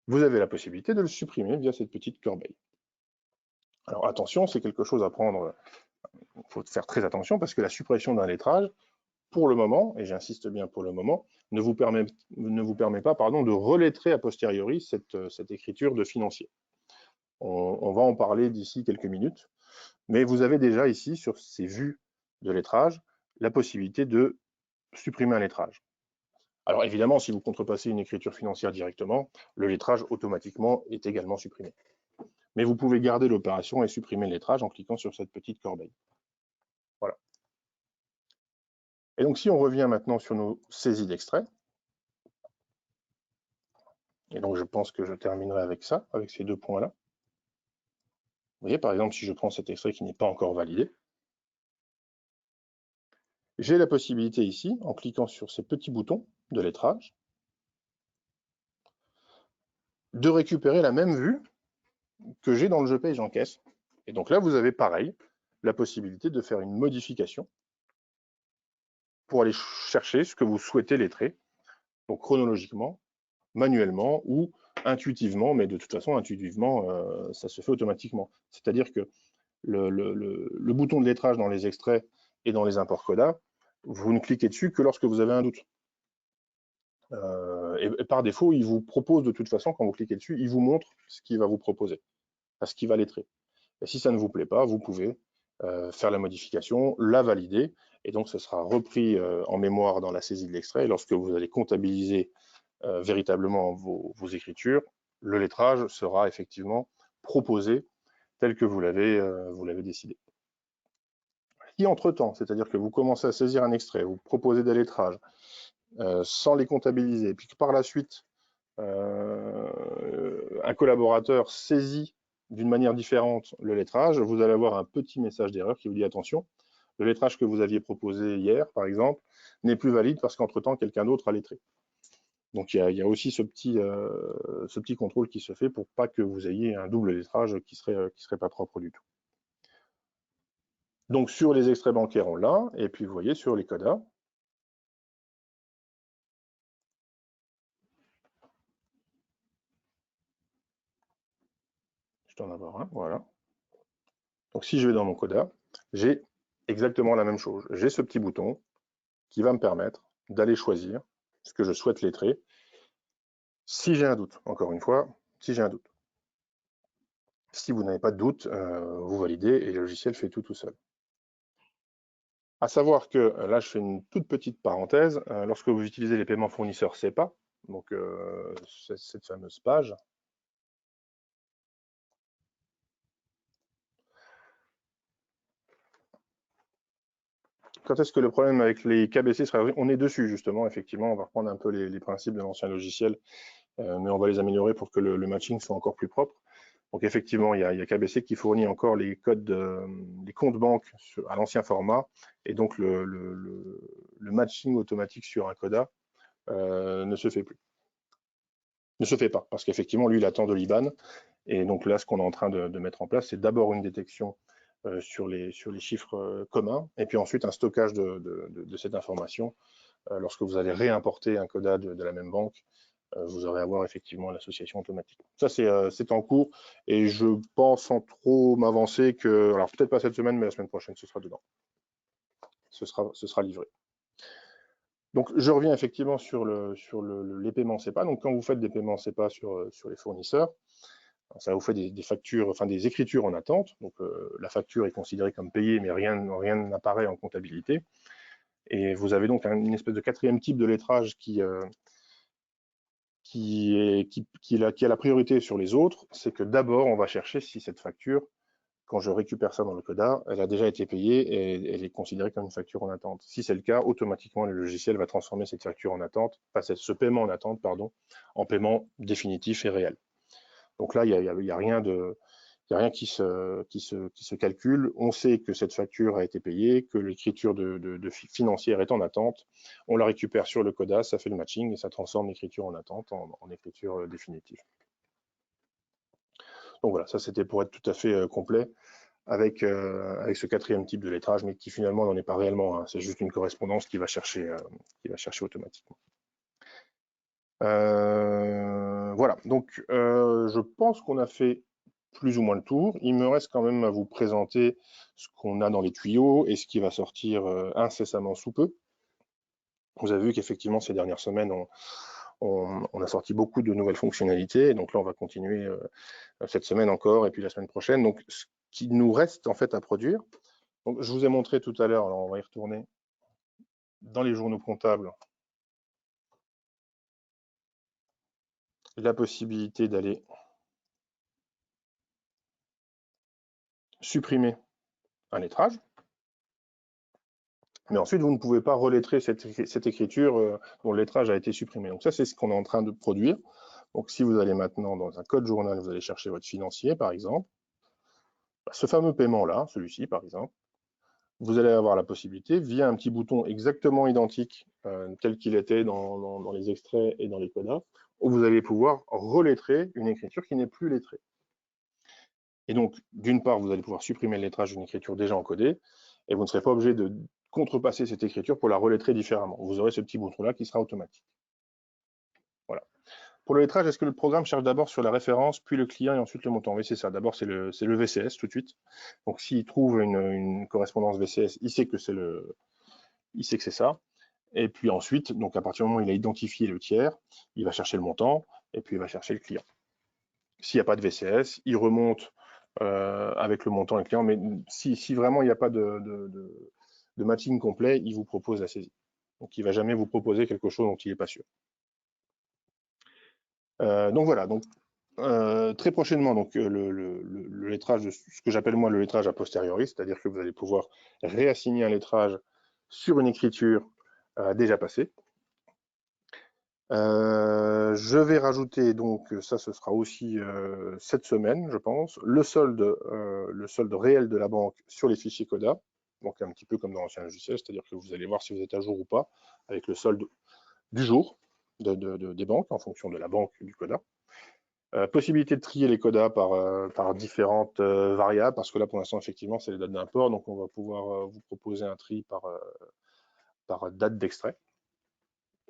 Vous avez la possibilité de le supprimer via cette petite corbeille. Alors attention, c'est quelque chose à prendre, il faut faire très attention parce que la suppression d'un lettrage, pour le moment, et j'insiste bien pour le moment, ne vous permet pas de relettrer a posteriori cette écriture de financier. On va en parler d'ici quelques minutes, mais vous avez déjà ici, sur ces vues de lettrage, la possibilité de supprimer un lettrage. Alors évidemment, si vous contrepassez une écriture financière directement, le lettrage automatiquement est également supprimé. Mais vous pouvez garder l'opération et supprimer le lettrage en cliquant sur cette petite corbeille. Voilà. Et donc si on revient maintenant sur nos saisies d'extrait, et donc je pense que je terminerai avec ça, avec ces deux points-là. Vous voyez, par exemple, si je prends cet extrait qui n'est pas encore validé, j'ai la possibilité ici, en cliquant sur ces petits boutons de lettrage, de récupérer la même vue que j'ai dans le je paye j'encaisse. Et donc là, vous avez pareil, la possibilité de faire une modification pour aller chercher ce que vous souhaitez lettrer, donc chronologiquement, manuellement ou intuitivement, mais de toute façon, intuitivement, ça se fait automatiquement. C'est-à-dire que le bouton de lettrage dans les extraits et dans les imports CODA, vous ne cliquez dessus que lorsque vous avez un doute. Et par défaut, il vous propose de toute façon, quand vous cliquez dessus, il vous montre ce qu'il va vous proposer, ce qu'il va lettrer. Et si ça ne vous plaît pas, vous pouvez faire la modification, la valider, et donc ce sera repris en mémoire dans la saisie de l'extrait. Et lorsque vous allez comptabiliser véritablement vos écritures, le lettrage sera effectivement proposé tel que vous l'avez décidé. Si entre-temps, c'est-à-dire que vous commencez à saisir un extrait, vous proposez des lettrages sans les comptabiliser, puis que par la suite, un collaborateur saisit d'une manière différente le lettrage, vous allez avoir un petit message d'erreur qui vous dit attention, le lettrage que vous aviez proposé hier, par exemple, n'est plus valide parce qu'entre-temps, quelqu'un d'autre a lettré. Donc il y a aussi ce petit contrôle qui se fait pour pas que vous ayez un double lettrage qui serait pas propre du tout. Donc sur les extraits bancaires, on l'a, et puis vous voyez sur les CODA, je dois en avoir un, voilà. Donc si je vais dans mon CODA, j'ai exactement la même chose. J'ai ce petit bouton qui va me permettre d'aller choisir ce que je souhaite lettrer si j'ai un doute. Encore une fois, si j'ai un doute. Si vous n'avez pas de doute, vous validez et le logiciel fait tout seul. À savoir que là, je fais une toute petite parenthèse. Lorsque vous utilisez les paiements fournisseurs SEPA, donc cette fameuse page, quand est-ce que le problème avec les KBC sera résolu? On est dessus, justement, effectivement. On va reprendre un peu les principes de l'ancien logiciel, mais on va les améliorer pour que le matching soit encore plus propre. Donc, effectivement, il y a KBC qui fournit encore les codes, les comptes banques à l'ancien format, et donc le matching automatique sur un CODA ne se fait plus. Ne se fait pas, parce qu'effectivement, lui, il attend de l'IBAN. Et donc là, ce qu'on est en train de mettre en place, c'est d'abord une détection sur les chiffres communs, et puis ensuite un stockage de cette information. Lorsque vous allez réimporter un CODA de la même banque, vous aurez à voir effectivement l'association automatique. Ça, c'est en cours, et je pense sans trop m'avancer que, alors peut-être pas cette semaine, mais la semaine prochaine, ce sera dedans. Ce sera livré. Donc, je reviens effectivement sur les paiements SEPA. Donc, quand vous faites des paiements SEPA sur les fournisseurs, ça vous fait des factures, enfin des écritures en attente. Donc, la facture est considérée comme payée, mais rien n'apparaît en comptabilité. Et vous avez donc une espèce de quatrième type de lettrage qui a la priorité sur les autres. C'est que d'abord, on va chercher si cette facture, quand je récupère ça dans le CODA, elle a déjà été payée et elle est considérée comme une facture en attente. Si c'est le cas, automatiquement, le logiciel va transformer cette facture en attente, ce paiement en attente, pardon, en paiement définitif et réel. Donc là, il n'y a rien qui se calcule. On sait que cette facture a été payée, que l'écriture financière est en attente. On la récupère sur le CODA, ça fait le matching et ça transforme l'écriture en attente en écriture définitive. Donc voilà, ça c'était pour être tout à fait complet avec ce quatrième type de lettrage, mais qui finalement n'en est pas réellement. Hein. C'est juste une correspondance qui va chercher automatiquement. Voilà, donc je pense qu'on a fait plus ou moins le tour. Il me reste quand même à vous présenter ce qu'on a dans les tuyaux et ce qui va sortir incessamment sous peu. Vous avez vu qu'effectivement, ces dernières semaines, on a sorti beaucoup de nouvelles fonctionnalités. Donc là, on va continuer cette semaine encore et puis la semaine prochaine. Donc, ce qui nous reste en fait à produire. Donc, je vous ai montré tout à l'heure, alors on va y retourner, dans les journaux comptables, la possibilité d'aller supprimer un lettrage. Mais ensuite, vous ne pouvez pas reletrer cette écriture dont le lettrage a été supprimé. Donc ça, c'est ce qu'on est en train de produire. Donc si vous allez maintenant dans un code journal, vous allez chercher votre financier, par exemple, ce fameux paiement-là, celui-ci, par exemple, vous allez avoir la possibilité, via un petit bouton exactement identique tel qu'il était dans les extraits et dans les codas, où vous allez pouvoir reletrer une écriture qui n'est plus lettrée. Et donc, d'une part, vous allez pouvoir supprimer le lettrage d'une écriture déjà encodée, et vous ne serez pas obligé de contrepasser cette écriture pour la reletrer différemment. Vous aurez ce petit bouton-là qui sera automatique. Voilà. Pour le lettrage, est-ce que le programme cherche d'abord sur la référence, puis le client et ensuite le montant? Oui, c'est ça. D'abord, c'est le VCS tout de suite. Donc, s'il trouve une correspondance VCS, il sait que c'est ça. Et puis ensuite, donc à partir du moment où il a identifié le tiers, il va chercher le montant et puis il va chercher le client. S'il n'y a pas de VCS, il remonte avec le montant et le client. Mais si vraiment il n'y a pas de matching complet, il vous propose la saisie. Donc, il ne va jamais vous proposer quelque chose dont il n'est pas sûr. Donc voilà, donc très prochainement, donc le lettrage, ce que j'appelle moi le lettrage a posteriori, c'est-à-dire que vous allez pouvoir réassigner un lettrage sur une écriture déjà passée. Je vais rajouter, donc ça ce sera aussi cette semaine, je pense, le solde réel de la banque sur les fichiers CODA, donc un petit peu comme dans l'ancien logiciel, c'est-à-dire que vous allez voir si vous êtes à jour ou pas avec le solde du jour des banques en fonction de la banque du CODA. Possibilité de trier les CODA par différentes variables, parce que là pour l'instant effectivement c'est les dates d'import, donc on va pouvoir vous proposer un tri par date d'extrait.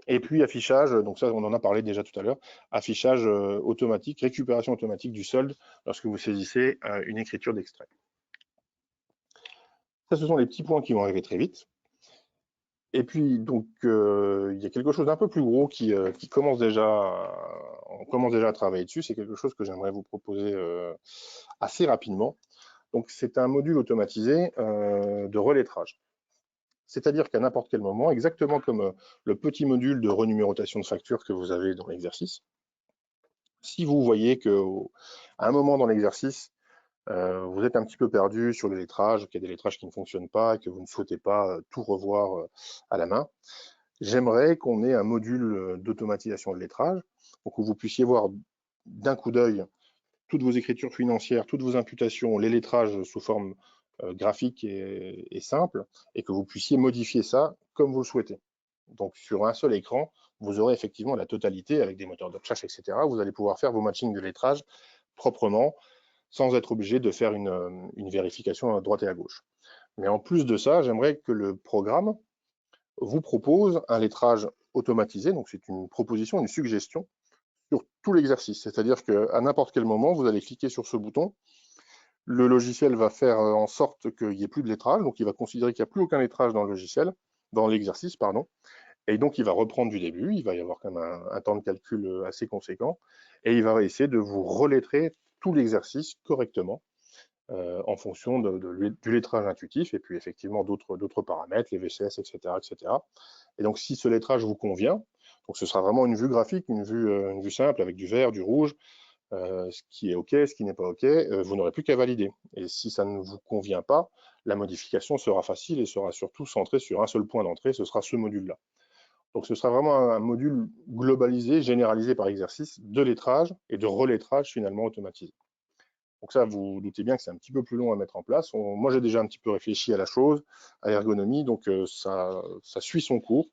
Et puis affichage, donc ça on en a parlé déjà tout à l'heure, affichage automatique, récupération automatique du solde lorsque vous saisissez une écriture d'extrait. Ça, ce sont les petits points qui vont arriver très vite. Et puis donc il y a quelque chose d'un peu plus gros qui commence déjà, on commence déjà à travailler dessus. C'est quelque chose que j'aimerais vous proposer assez rapidement. Donc c'est un module automatisé de relettrage. C'est-à-dire qu'à n'importe quel moment, exactement comme le petit module de renumérotation de facture que vous avez dans l'exercice, si vous voyez qu'à un moment dans l'exercice, vous êtes un petit peu perdu sur le lettrage, qu'il y a des lettrages qui ne fonctionnent pas et que vous ne souhaitez pas tout revoir à la main, j'aimerais qu'on ait un module d'automatisation de lettrage, donc où vous puissiez voir d'un coup d'œil toutes vos écritures financières, toutes vos imputations, les lettrages sous forme graphique et simple, et que vous puissiez modifier ça comme vous le souhaitez. Donc sur un seul écran, vous aurez effectivement la totalité avec des moteurs de recherche, etc. Vous allez pouvoir faire vos matchings de lettrage proprement, sans être obligé de faire une vérification à droite et à gauche. Mais en plus de ça, j'aimerais que le programme vous propose un lettrage automatisé, donc c'est une proposition, une suggestion sur tout l'exercice. C'est-à-dire qu'à n'importe quel moment, vous allez cliquer sur ce bouton, le logiciel va faire en sorte qu'il n'y ait plus de lettrage, donc il va considérer qu'il n'y a plus aucun lettrage dans le logiciel, dans l'exercice, pardon, et donc il va reprendre du début, il va y avoir quand même un temps de calcul assez conséquent, et il va essayer de vous relettrer tout l'exercice correctement, en fonction du lettrage intuitif, et puis effectivement d'autres paramètres, les VCS, etc., etc. Et donc si ce lettrage vous convient, donc ce sera vraiment une vue graphique, une vue simple avec du vert, du rouge, ce qui est OK, ce qui n'est pas OK, vous n'aurez plus qu'à valider. Et si ça ne vous convient pas, la modification sera facile et sera surtout centrée sur un seul point d'entrée, ce sera ce module-là. Donc ce sera vraiment un module globalisé, généralisé par exercice, de lettrage et de relettrage finalement automatisé. Donc ça, vous doutez bien que c'est un petit peu plus long à mettre en place. Moi, j'ai déjà un petit peu réfléchi à la chose, à l'ergonomie, donc ça suit son cours.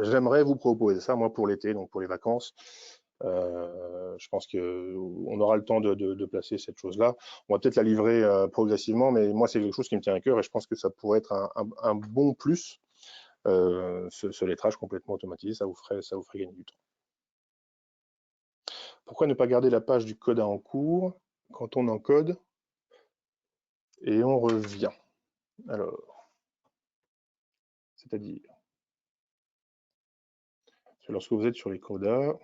J'aimerais vous proposer ça, moi, pour l'été, donc pour les vacances. Je pense qu'on aura le temps de placer cette chose-là. On va peut-être la livrer progressivement, mais moi, c'est quelque chose qui me tient à cœur et je pense que ça pourrait être un bon plus, ce lettrage complètement automatisé. Ça vous ferait gagner du temps. Pourquoi ne pas garder la page du code en cours quand on encode et on revient? Alors, c'est-à-dire, lorsque vous êtes sur les codas,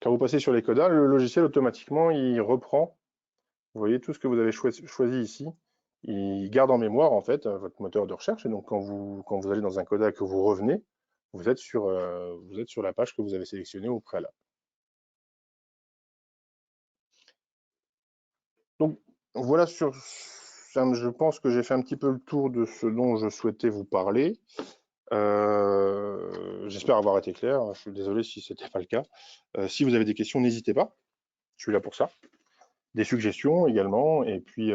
quand vous passez sur les codas, le logiciel automatiquement il reprend, vous voyez tout ce que vous avez choisi ici, il garde en mémoire en fait votre moteur de recherche, et donc quand vous allez dans un coda et que vous revenez, vous êtes sur la page que vous avez sélectionnée au préalable. Donc voilà, je pense que j'ai fait un petit peu le tour de ce dont je souhaitais vous parler. J'espère avoir été clair. Je suis désolé si ce n'était pas le cas. Si vous avez des questions, n'hésitez pas. Je suis là pour ça. Des suggestions également. Et puis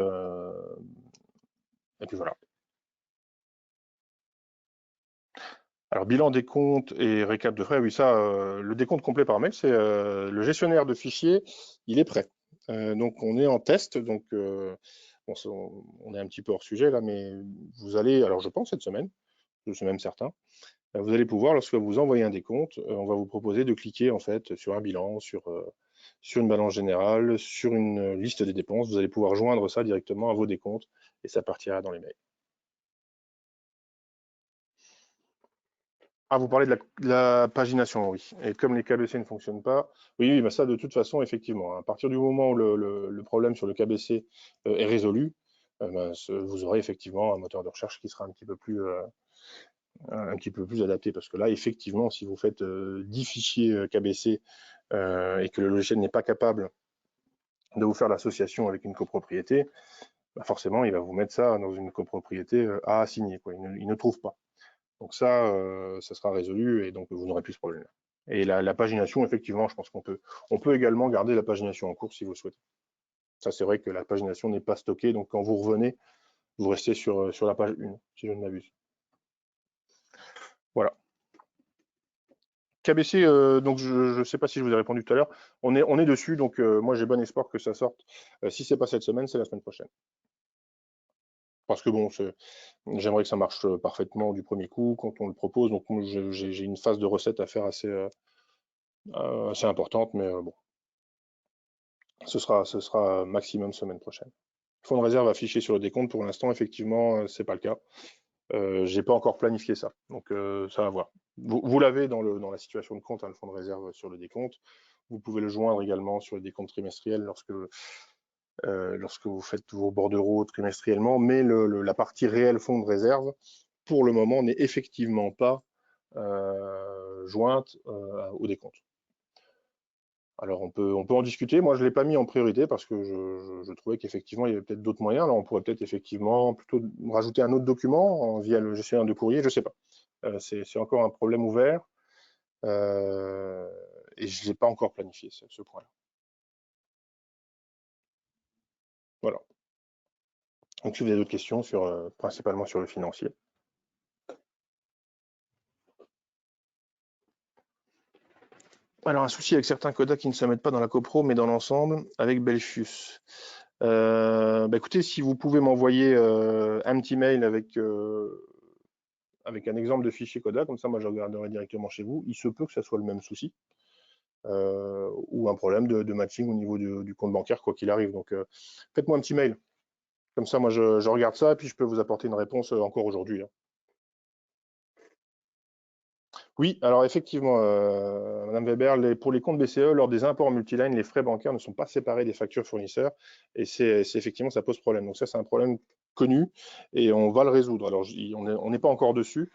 voilà. Alors, bilan des comptes et récap de frais. Oui, ça, le décompte complet par mail, c'est le gestionnaire de fichiers. Il est prêt. Donc, on est en test. Donc, bon, on est un petit peu hors sujet là, mais vous allez, alors je pense cette semaine, je suis même certain, vous allez pouvoir, lorsque vous envoyez un décompte, on va vous proposer de cliquer en fait sur un bilan, sur une balance générale, sur une liste des dépenses. Vous allez pouvoir joindre ça directement à vos décomptes et ça partira dans les mails. Ah, vous parlez de la pagination, oui. Et comme les KBC ne fonctionnent pas, oui, bah ça de toute façon, effectivement, à partir du moment où le problème sur le KBC est résolu, ben, vous aurez effectivement un moteur de recherche qui sera un petit peu plus adapté, parce que là, effectivement, si vous faites 10 fichiers KBC et que le logiciel n'est pas capable de vous faire l'association avec une copropriété, bah forcément, il va vous mettre ça dans une copropriété à assigner, quoi. Il ne trouve pas. Donc ça sera résolu et donc vous n'aurez plus ce problème-là. Et la pagination, effectivement, je pense on peut également garder la pagination en cours si vous le souhaitez. Ça, c'est vrai que la pagination n'est pas stockée, donc quand vous revenez, vous restez sur la page 1, si je ne m'abuse. Voilà. KBC, donc je ne sais pas si je vous ai répondu tout à l'heure. On est dessus, donc moi j'ai bon espoir que ça sorte. Si c'est pas cette semaine, c'est la semaine prochaine. Parce que bon, j'aimerais que ça marche parfaitement du premier coup quand on le propose. Donc j'ai une phase de recette à faire assez importante, mais bon, ce sera maximum semaine prochaine. Fonds de réserve affiché sur le décompte, pour l'instant, effectivement, c'est pas le cas. J'ai pas encore planifié ça, donc ça va voir. Vous l'avez dans la situation de compte, hein, le fonds de réserve sur le décompte. Vous pouvez le joindre également sur le décompte trimestriel lorsque vous faites vos bordereaux trimestriellement, mais la partie réelle fonds de réserve, pour le moment, n'est effectivement pas jointe au décompte. Alors on peut en discuter. Moi, je ne l'ai pas mis en priorité parce que je trouvais qu'effectivement, il y avait peut-être d'autres moyens. Alors on pourrait peut-être effectivement plutôt rajouter un autre document via le gestionnaire de courrier, je ne sais pas. C'est encore un problème ouvert et je ne l'ai pas encore planifié, ce point-là. Voilà. Donc si vous avez d'autres questions sur, principalement sur le financier. Alors, un souci avec certains codas qui ne se mettent pas dans la copro, mais dans l'ensemble, avec Belfius. Bah, écoutez, si vous pouvez m'envoyer un petit mail avec un exemple de fichier coda, comme ça, moi, je regarderai directement chez vous. Il se peut que ça soit le même souci ou un problème de matching au niveau du compte bancaire, quoi qu'il arrive. Donc, faites-moi un petit mail. Comme ça, moi, je regarde ça et puis je peux vous apporter une réponse encore aujourd'hui, hein. Oui, alors effectivement, Madame Weber, pour les comptes BCE, lors des imports en multiline, les frais bancaires ne sont pas séparés des factures fournisseurs et effectivement, ça pose problème. Donc ça, c'est un problème connu et on va le résoudre. Alors, on n'est pas encore dessus.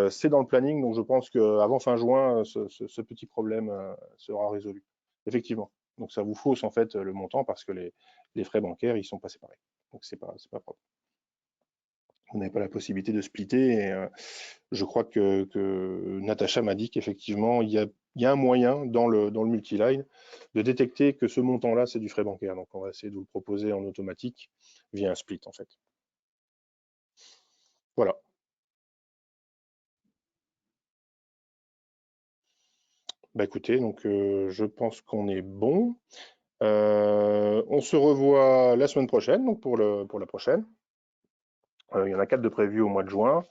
C'est dans le planning, donc je pense qu'avant fin juin, ce petit problème sera résolu. Effectivement. Donc ça vous fausse en fait le montant parce que les frais bancaires, ils sont pas séparés. Donc c'est pas propre. Vous n'avez pas la possibilité de splitter. Et, je crois que Natacha m'a dit qu'effectivement, il y a un moyen dans le multiline de détecter que ce montant-là, c'est du frais bancaire. Donc, on va essayer de vous le proposer en automatique via un split, en fait. Voilà. Bah écoutez, donc je pense qu'on est bon. On se revoit la semaine prochaine, donc pour la prochaine. Il y en a 4 de prévus au mois de juin.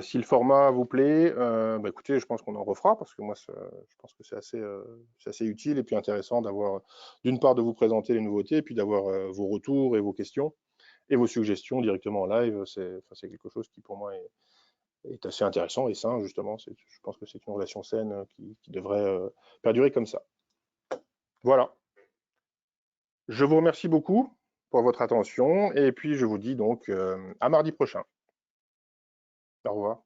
Si le format vous plaît, bah écoutez, je pense qu'on en refera parce que moi, je pense que c'est assez utile et puis intéressant d'avoir, d'une part, de vous présenter les nouveautés et puis d'avoir vos retours et vos questions et vos suggestions directement en live. C'est quelque chose qui, pour moi, est assez intéressant et sain, justement. Je pense que c'est une relation saine qui devrait perdurer comme ça. Voilà. Je vous remercie beaucoup pour votre attention et puis je vous dis donc à mardi prochain. Au revoir.